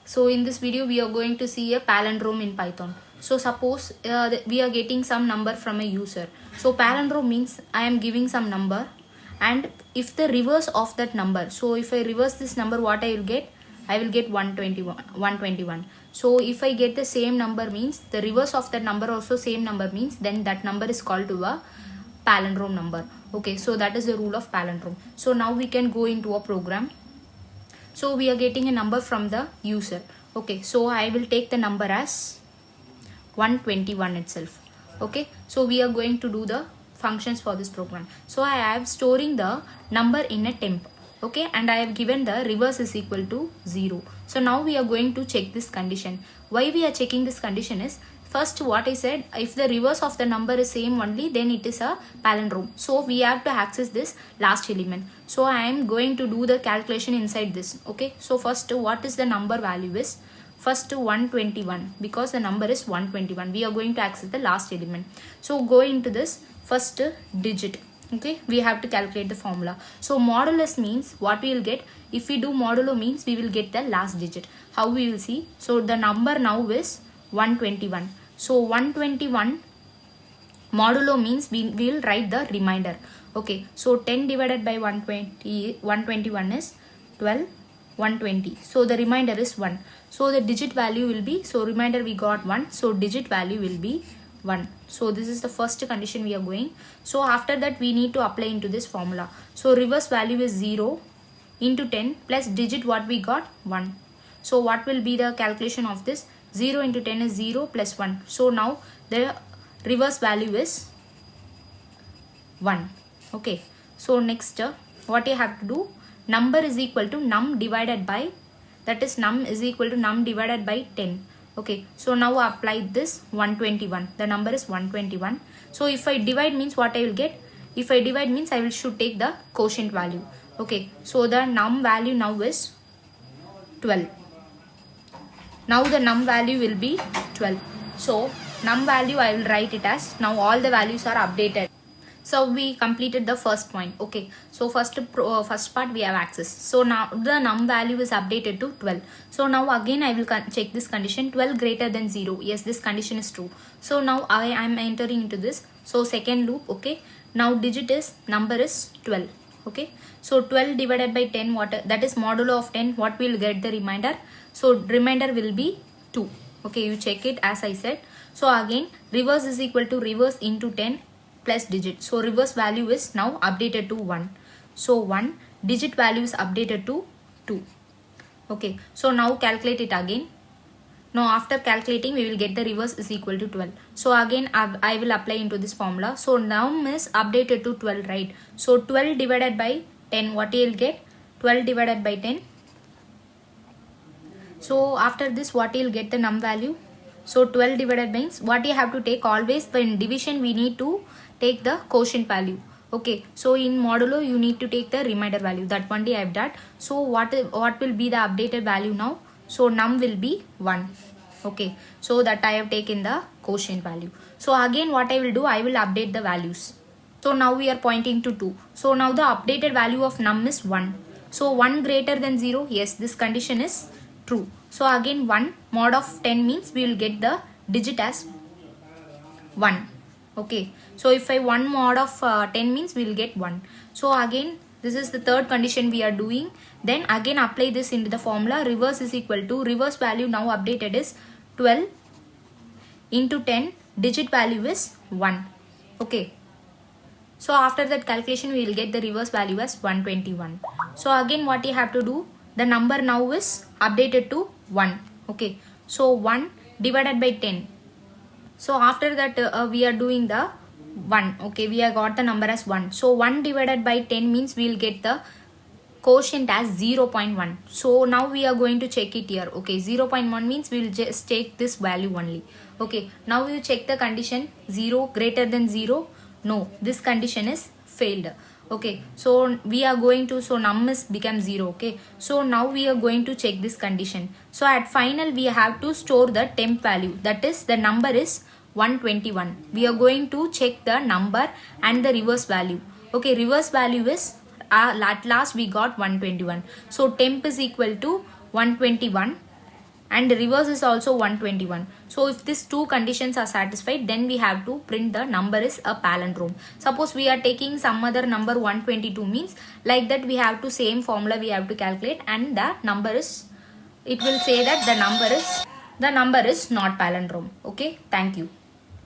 So in this video we are going to see a palindrome in Python. So suppose we are getting some number from a user. So palindrome means I am giving some number, and if the reverse of that number, so if I reverse this number, what I will get? I will get 121. So if I get the same number means the reverse of that number also same number means then that number is called to a palindrome number. Okay, so that is the rule of palindrome. So now we can go into a program. So we are getting a number from the user. Okay, so I will take the number as 121 itself. Okay, so we are going to do the functions for this program. So I have storing the number in a temp. Okay, and I have given the reverse is equal to 0. So now we are going to check this condition. Why we are checking this condition is, first what I said, if the reverse of the number is same only, then it is a palindrome. So we have to access this last element. So I am going to do the calculation inside this. Okay, so first what is the number value is, first 121, because the number is 121. We are going to access the last element. So go into this first digit. Okay, we have to calculate the formula. So modulus means what we will get, if we do modulo means we will get the last digit. How we will see? So the number now is 121. So 121 modulo means we will write the remainder. Okay, so 10 divided by 121 is 12, 120. So the remainder is 1. So the digit value will be, so remainder we got 1. So digit value will be 1. So this is the first condition we are going. So after that we need to apply into this formula. So reverse value is 0 into 10 plus digit what we got 1. So what will be the calculation of this? 0 into 10 is 0 plus 1. So now the reverse value is 1. Okay, so next what you have to do, number is equal to num divided by, that is num is equal to num divided by 10. Okay, so now apply this 121. The number is 121. So if I divide means what I will get? If I divide means I will should take the quotient value. Okay, so the num value now is 12. Now the num value will be 12. So num value I will write it as, now all the values are updated. So we completed the first point. Okay, so first part we have access. So now the num value is updated to 12. So now again I will check this condition, 12 greater than 0. Yes, this condition is true. So now I am entering into this. So second loop. Okay, now digit is, number is 12. Okay, so 12 divided by 10, what, that is modulo of 10, what will get the remainder? So remainder will be 2. Okay, you check it as I said. So again reverse is equal to reverse into 10 plus digit. So reverse value is now updated to 1. So 1, digit value is updated to 2. Okay, so now calculate it again. Now after calculating we will get the reverse is equal to 12. So again I will apply into this formula. So num is updated to 12, right? So 12 divided by 10, what you will get? 12 divided by 10. So after this what you will get the num value? So 12 divided by means what you have to take, always when division we need to take the quotient value. Okay, so in modulo you need to take the remainder value. That one day I have done. So what will be the updated value now? So num will be 1. Okay, so that I have taken the quotient value. So again what I will do, I will update the values. So now we are pointing to 2. So now the updated value of num is 1. So 1 greater than 0. Yes, this condition is true. So again 1 mod of 10 means we will get the digit as 1. Okay, so if I 1 mod of 10 means we will get 1. So again this is the third condition we are doing. Then again apply this into the formula. Reverse is equal to, reverse value now updated is 12 into 10, digit value is 1. Okay, so after that calculation we will get the reverse value as 121. So again what you have to do, the number now is updated to 1. Okay, so 1 divided by 10. So after that we are doing the 1. Okay, we have got the number as 1. So 1 divided by 10 means we will get the quotient as 0.1. So now we are going to check it here. Okay, 0.1 means we will just take this value only. Okay, now you check the condition, 0 greater than 0. No, this condition is failed. Okay, so we are going to, so num is become 0. Okay, so now we are going to check this condition. So at final we have to store the temp value, that is the number is 121. We are going to check the number and the reverse value. Okay, reverse value is at last we got 121. So temp is equal to 121 and reverse is also 121. So if these two conditions are satisfied, then we have to print the number is a palindrome. Suppose we are taking some other number 122 means, like that we have to same formula we have to calculate, and the number is, it will say that the number is not palindrome. Okay, thank you.